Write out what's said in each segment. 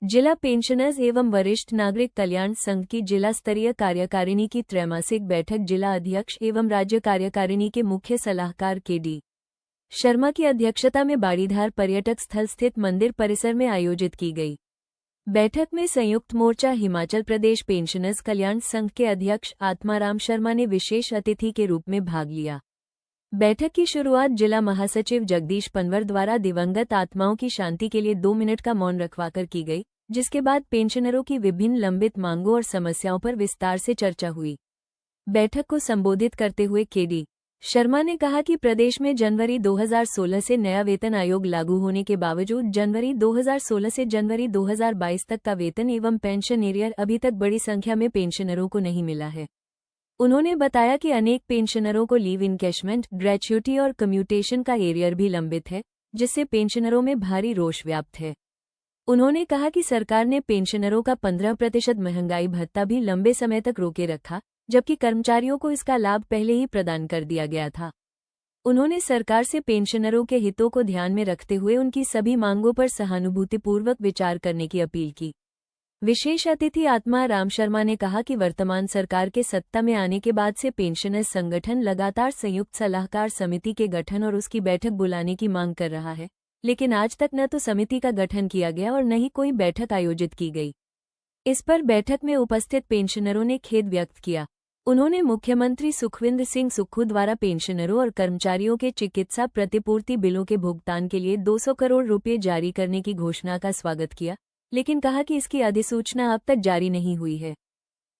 जिला पेंशनर्स एवं वरिष्ठ नागरिक कल्याण संघ की जिला स्तरीय कार्यकारिणी की त्रैमासिक बैठक जिला अध्यक्ष एवं राज्य कार्यकारिणी के मुख्य सलाहकार के.डी. शर्मा की अध्यक्षता में बाड़ीधार पर्यटक स्थल स्थित मंदिर परिसर में आयोजित की गई। बैठक में संयुक्त मोर्चा हिमाचल प्रदेश पेंशनर्स कल्याण संघ के अध्यक्ष आत्माराम शर्मा ने विशेष अतिथि के रूप में भाग लिया। बैठक की शुरुआत जिला महासचिव जगदीश पनवर द्वारा दिवंगत आत्माओं की शांति के लिए 2 मिनट का मौन रखवाकर की गई, जिसके बाद पेंशनरों की विभिन्न लंबित मांगों और समस्याओं पर विस्तार से चर्चा हुई। बैठक को संबोधित करते हुए के.डी. शर्मा ने कहा कि प्रदेश में जनवरी 2016 से नया वेतन आयोग लागू होने के बावजूद जनवरी 2016 से जनवरी 2022 तक का वेतन एवं पेंशन एरियर अभी तक बड़ी संख्या में पेंशनरों को नहीं मिला है। उन्होंने बताया कि अनेक पेंशनरों को लीव इनकैशमेंट, ग्रेच्युटी और कम्यूटेशन का एरियर भी लंबित है, जिससे पेंशनरों में भारी रोष व्याप्त है। उन्होंने कहा कि सरकार ने पेंशनरों का 15% महंगाई भत्ता भी लंबे समय तक रोके रखा, जबकि कर्मचारियों को इसका लाभ पहले ही प्रदान कर दिया गया था। उन्होंने सरकार से पेंशनरों के हितों को ध्यान में रखते हुए उनकी सभी मांगों पर सहानुभूतिपूर्वक विचार करने की अपील की। विशेष अतिथि आत्माराम शर्मा ने कहा कि वर्तमान सरकार के सत्ता में आने के बाद से पेंशनर्स संगठन लगातार संयुक्त सलाहकार समिति के गठन और उसकी बैठक बुलाने की मांग कर रहा है, लेकिन आज तक न तो समिति का गठन किया गया और न ही कोई बैठक आयोजित की गई। इस पर बैठक में उपस्थित पेंशनरों ने खेद व्यक्त किया। उन्होंने मुख्यमंत्री सुखविंदर सिंह सुक्खू द्वारा पेंशनरों और कर्मचारियों के चिकित्सा प्रतिपूर्ति बिलों के भुगतान के लिए 200 करोड़ रुपये जारी करने की घोषणा का स्वागत किया, लेकिन कहा कि इसकी अधिसूचना अब तक जारी नहीं हुई है।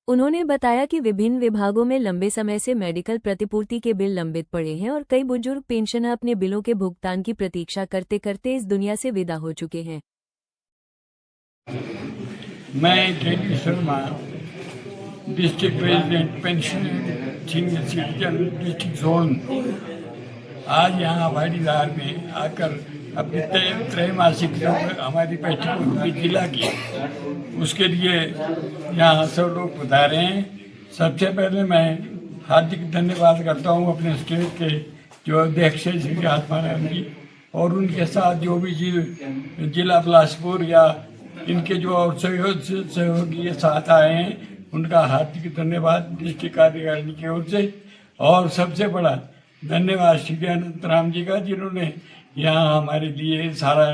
उन्होंने बताया कि विभिन्न विभागों में लंबे समय से मेडिकल प्रतिपूर्ति के बिल लंबित पड़े हैं और कई बुजुर्ग पेंशनर अपने बिलों के भुगतान की प्रतीक्षा करते करते इस दुनिया से विदा हो चुके हैं। मैं KD. Sharma, district president pension senior citizen district zone, आज यहाँ बाड़ीधार में आकर अपनी त्रैमासिक जो हमारी बैठक होगी जिला की, उसके लिए यहाँ सब लोग पधारे हैं। सबसे पहले मैं हार्दिक धन्यवाद करता हूँ अपने स्टेट के जो अध्यक्ष हैं श्री आत्माराम जी, और उनके साथ जो भी जिला बिलासपुर या इनके जो और सहयोगी साथ आए हैं, उनका हार्दिक धन्यवाद डिस्ट्रिक्ट कार्यकारिणी की ओर से। और सबसे बड़ा धन्यवाद श्री अनंतराम जी का, जिन्होंने यहाँ हमारे लिए सारा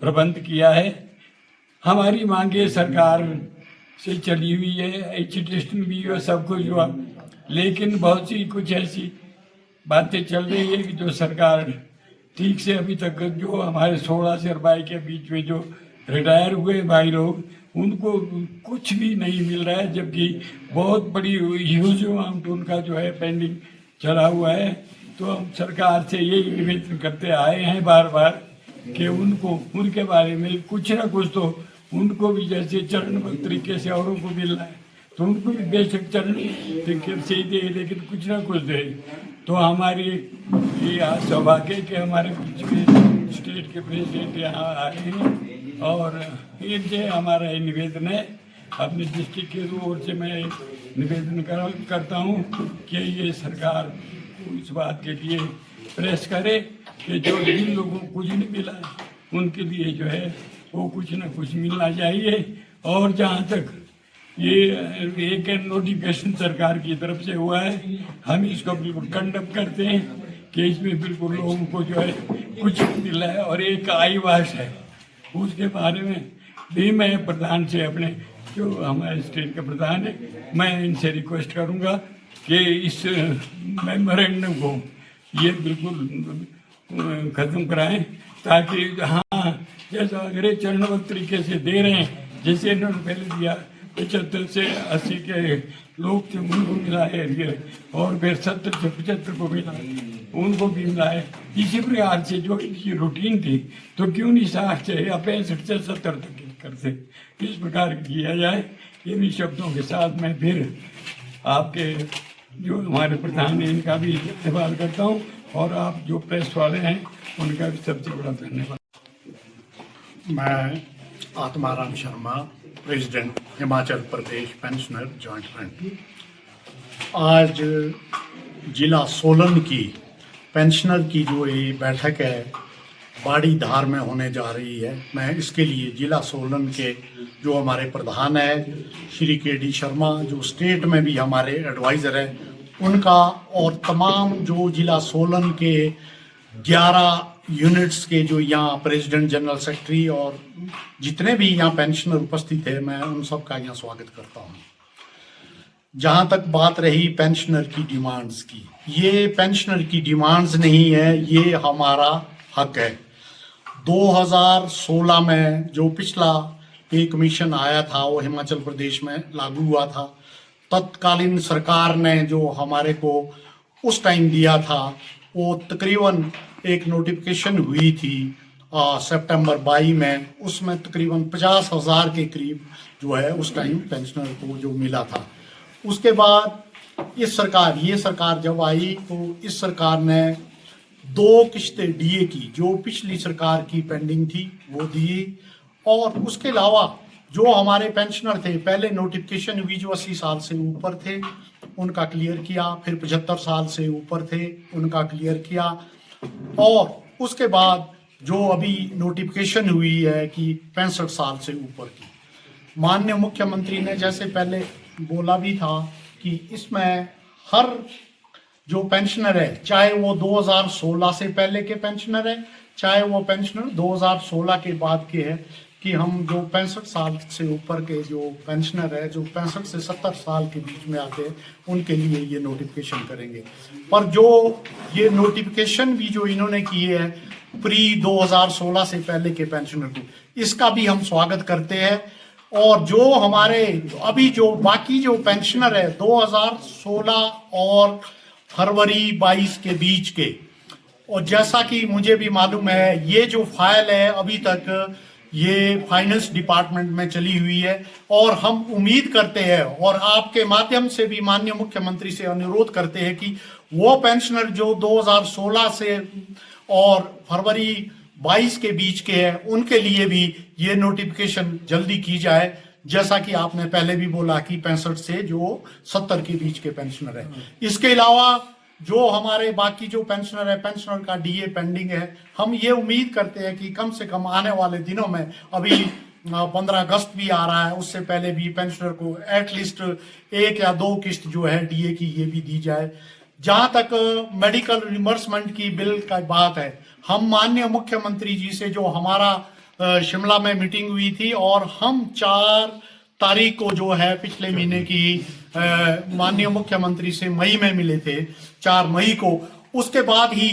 प्रबंध किया है। हमारी मांगे सरकार से चली हुई है, एजुकेशन भी हुआ, सब कुछ हुआ, लेकिन बहुत सी कुछ ऐसी बातें चल रही है कि जो सरकार ठीक से अभी तक जो हमारे 16 से 22 के बीच में जो रिटायर हुए भाई लोग, उनको कुछ भी नहीं मिल रहा है, जबकि बहुत बड़ी ह्यूज अमाउंट उनका जो है पेंडिंग चला हुआ है। तो हम सरकार से यही निवेदन करते आए हैं बार बार कि उनको उनके बारे में कुछ ना कुछ तो उनको भी जैसे चरणबद्ध तरीके से औरों को मिल रहा है, तो उनको भी बेशक चरण तरीके से ही दे, लेकिन कुछ ना कुछ दे। तो हमारी ये सौभाग्य कि हमारे स्टेट के प्रेसिडेंट यहाँ आए हैं, और इनसे हमारा ये निवेदन है, अपने डिस्ट्रिक्ट की ओर से मैं निवेदन करता हूँ कि ये सरकार इस बात के लिए प्रेस करे कि जो जिन लोगों को कुछ नहीं मिला है उनके लिए जो है वो कुछ ना कुछ मिलना चाहिए। और जहाँ तक ये एक नोटिफिकेशन सरकार की तरफ से हुआ है, हम इसको बिल्कुल कंडम करते हैं कि इसमें बिल्कुल लोगों को जो है कुछ नहीं मिला है। और एक आईवास है, उसके बारे में भी मैं प्रधान से, अपने जो हमारे स्टेट के प्रधान है, मैं इनसे रिक्वेस्ट करूँगा कि इस मेमोरेंडम को ये बिल्कुल ख़त्म कराएं, ताकि हाँ जैसा अगर चरणबद्ध तरीके से दे रहे हैं, जैसे इन्होंने पहले दिया 75 से 80 के लोग थे उनको मिला है ये, और फिर 70 से 75 को मिला, उनको भी मिला है। इसी प्रकार से जो इनकी रूटीन थी, तो क्यों नहीं 60 से या 65 से 70 तक करते, इस प्रकार किया जाए। इन्हीं शब्दों के साथ मैं फिर आपके जो हमारे प्रधान हैं इनका भी धन्यवाद करता हूँ, और आप जो प्रेस वाले हैं उनका भी सबसे बड़ा धन्यवाद। मैं Atmaram Sharma, president Himachal Pradesh pensioner joint front. आज जिला सोलन की पेंशनर की जो ये बैठक है बाड़ीधार में होने जा रही है, मैं इसके लिए जिला सोलन के जो हमारे प्रधान है श्री के.डी. शर्मा, जो स्टेट में भी हमारे एडवाइज़र हैं, उनका, और तमाम जो जिला सोलन के 11 यूनिट्स के जो यहाँ प्रेसिडेंट, जनरल सेक्रेटरी और जितने भी यहाँ पेंशनर उपस्थित है, मैं उन सब का यहाँ स्वागत करता हूँ। जहाँ तक बात रही पेंशनर की डिमांड्स की, ये पेंशनर की डिमांड्स नहीं है, ये हमारा हक है। 2016 में जो पिछला पे कमीशन आया था वो हिमाचल प्रदेश में लागू हुआ था। तत्कालीन सरकार ने जो हमारे को उस टाइम दिया था वो तकरीबन एक नोटिफिकेशन हुई थी सितंबर 22 में, उसमें तकरीबन 50,000 के करीब जो है उस टाइम पेंशनर को जो मिला था। उसके बाद ये सरकार जब आई तो इस सरकार ने 2 किश्तें डीए की, जो पिछली सरकार की पेंडिंग थी, वो दी। और उसके अलावा जो हमारे पेंशनर थे, पहले नोटिफिकेशन हुई जो 80 साल से ऊपर थे उनका क्लियर किया, फिर 75 साल से ऊपर थे उनका क्लियर किया, और उसके बाद जो अभी नोटिफिकेशन हुई है कि 65 साल से ऊपर की। माननीय मुख्यमंत्री ने जैसे पहले बोला भी था कि इसमें हर जो पेंशनर है, चाहे वो 2016 से पहले के पेंशनर है, चाहे वो पेंशनर 2016 के बाद के है, कि हम जो 65 साल से ऊपर के जो पेंशनर है, जो 65 से 70 साल के बीच में आते हैं, उनके लिए ये नोटिफिकेशन करेंगे। पर जो ये नोटिफिकेशन भी जो इन्होंने किए है प्री 2016 से पहले के पेंशनर को, इसका भी हम स्वागत करते हैं। और जो हमारे अभी जो बाकी जो पेंशनर है 2016 और फरवरी 22 के बीच के, और जैसा कि मुझे भी मालूम है ये जो फाइल है अभी तक ये फाइनेंस डिपार्टमेंट में चली हुई है, और हम उम्मीद करते हैं और आपके माध्यम से भी माननीय मुख्यमंत्री से अनुरोध करते हैं कि वो पेंशनर जो 2016 से और फरवरी 22 के बीच के हैं, उनके लिए भी ये नोटिफिकेशन जल्दी की जाए। जैसा कि आपने पहले भी बोला कि 65 से जो 70 के बीच के पेंशनर है। इसके अलावा जो हमारे बाकी जो पेंशनर है, पेंशनर का डीए पेंडिंग है, हम ये उम्मीद करते हैं कि कम से कम आने वाले दिनों में, अभी 15 अगस्त भी आ रहा है, उससे पहले भी पेंशनर को एटलीस्ट 1 या 2 किस्त जो है डीए की ये भी दी जाए। जहां तक मेडिकल रिमबर्समेंट की बिल का बात है, हम माननीय मुख्यमंत्री जी से जो हमारा शिमला में मीटिंग हुई थी, और हम 4 तारीख को जो है पिछले महीने की माननीय मुख्यमंत्री से मई में मिले थे, 4 मई को। उसके बाद ही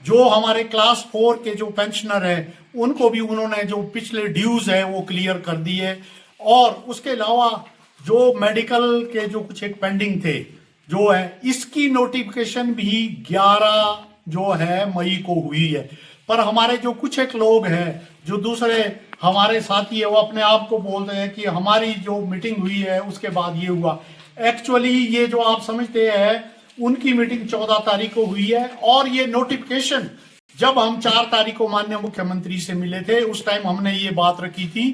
जो हमारे क्लास 4 के जो पेंशनर है उनको भी उन्होंने जो पिछले ड्यूज है वो क्लियर कर दिए। और उसके अलावा जो मेडिकल के जो कुछ एक पेंडिंग थे जो है, इसकी नोटिफिकेशन भी 11 जो है मई को हुई है। पर हमारे जो कुछ एक लोग हैं, जो दूसरे हमारे साथी है, वो अपने आप को बोलते हैं कि हमारी जो मीटिंग हुई है उसके बाद ये हुआ। एक्चुअली ये जो आप समझते हैं उनकी मीटिंग 14 तारीख को हुई है, और ये नोटिफिकेशन जब हम 4 तारीख को माननीय मुख्यमंत्री से मिले थे उस टाइम हमने ये बात रखी थी।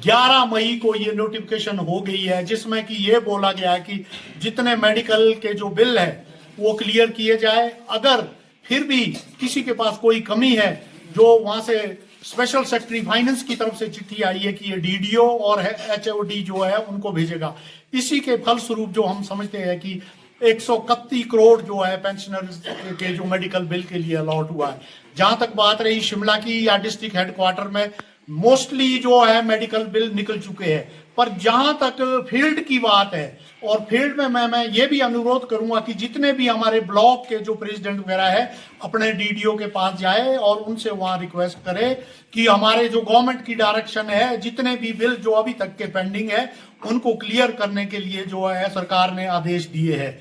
11 मई को ये नोटिफिकेशन हो गई है, जिसमें कि ये बोला गया है कि जितने मेडिकल के जो बिल है वो क्लियर किए जाए। अगर फिर भी किसी के पास कोई कमी है, जो वहां से स्पेशल सेक्रेटरी फाइनेंस की तरफ से चिट्ठी आई है कि ये डीडीओ और एचओडी जो है उनको भेजेगा। इसी के फलस्वरूप जो हम समझते हैं कि 131 करोड़ जो है पेंशनर के जो मेडिकल बिल के लिए अलॉट हुआ है। जहां तक बात रही शिमला की या डिस्ट्रिक्ट हेडक्वार्टर में, मोस्टली जो है मेडिकल बिल निकल चुके हैं। पर जहां तक फील्ड की बात है, और फील्ड में मैं ये भी अनुरोध करूंगा कि जितने भी हमारे ब्लॉक के जो प्रेसिडेंट वगैरह है अपने डीडीओ के पास जाए और उनसे वहां रिक्वेस्ट करे कि हमारे जो गवर्नमेंट की डायरेक्शन है, जितने भी बिल जो अभी तक के पेंडिंग है उनको क्लियर करने के लिए जो है सरकार ने आदेश दिए हैं।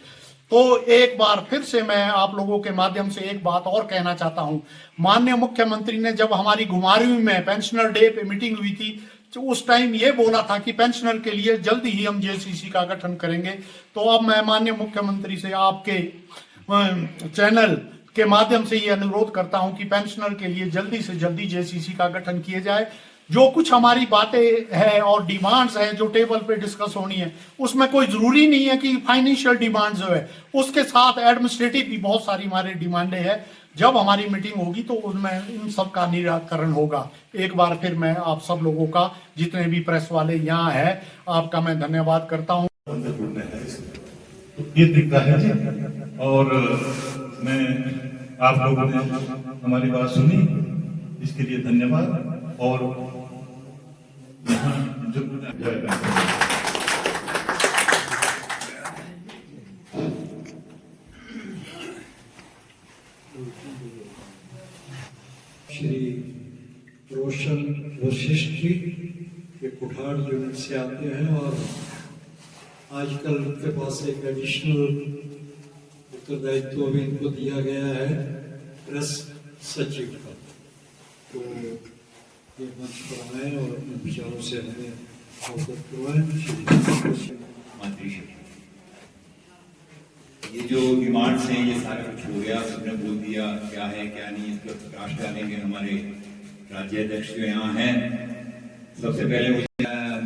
तो एक बार फिर से मैं आप लोगों के माध्यम से एक बात और कहना चाहता हूं। माननीय मुख्यमंत्री ने जब हमारी घुमारवीं में पेंशनर डे पे मीटिंग हुई थी तो उस टाइम ये बोला था कि पेंशनर के लिए जल्दी ही हम जेसीसी का गठन करेंगे। तो अब मैं माननीय मुख्यमंत्री से आपके चैनल के माध्यम से ये अनुरोध करता हूं कि पेंशनर के लिए जल्दी से जल्दी जेसीसी का गठन किया जाए। जो कुछ हमारी बातें हैं और डिमांड्स हैं जो टेबल पे डिस्कस होनी है, उसमें कोई जरूरी नहीं है कि फाइनेंशियल डिमांड्स जो है, उसके साथ एडमिनिस्ट्रेटिव भी बहुत सारी हमारी डिमांडें हैं जब हमारी मीटिंग होगी तो उनमें इन सब का निराकरण होगा। एक बार फिर मैं आप सब लोगों का, जितने भी प्रेस वाले यहाँ हैं, आपका मैं धन्यवाद करता हूँ। ये दिखता है जी। और मैं आप लोगों ने हमारी बात सुनी, इसके लिए धन्यवाद। और यहाँ जो श्री रोशन वशिष्ठ जी ये कुठार यूनिट से आते हैं और आजकल उनके पास एक एडिशनल उत्तरदायित्व भी इनको दिया गया है प्रेस सचिव का। तो ये मंच पर आए और अपने विचारों से हमें अवगत करवाएं। ये जो डिमांड्स हैं ये सारा कुछ हो गया, सबने बोल दिया क्या है क्या नहीं, इस पर प्रकाश डालेंगे हमारे राज्य अध्यक्ष जो यहाँ हैं। सबसे पहले मुझे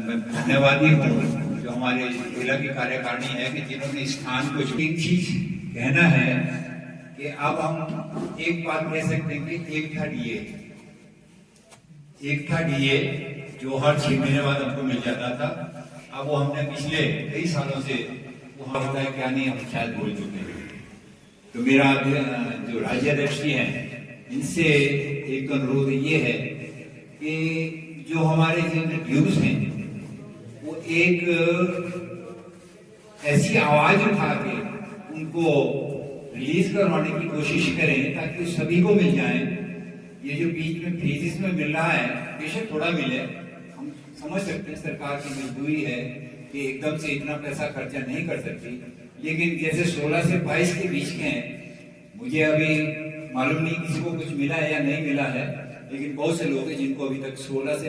मैं धन्यवादी हूँ जो हमारे जिला की कार्यकारिणी है कि जिन्होंने स्थान को एक चीज कहना है कि अब हम एक बात कह सकते हैं कि एक था डीए जो हर 6 महीने बाद हमको मिल जाता था। अब वो हमने पिछले कई सालों से वो होता है क्या नहीं हम शायद भूल चुके हैं। तो मेरा जो राज्य अध्यक्ष जी हैं इनसे एक अनुरोध ये है कि जो हमारे जो ड्यूज हैं वो एक ऐसी आवाज उठा के उनको रिलीज करवाने की कोशिश करें ताकि सभी को मिल जाए। ये जो बीच में फेजेस में मिल रहा है बेशक थोड़ा मिले, हम समझ सकते हैं सरकार की मजबूरी है कि एकदम से इतना पैसा खर्चा नहीं कर सकती, लेकिन जैसे 16 से 22 के बीच के हैं, मुझे अभी मालूम नहीं किसी को कुछ मिला है या नहीं मिला है, लेकिन बहुत से लोग हैं जिनको अभी तक 16 से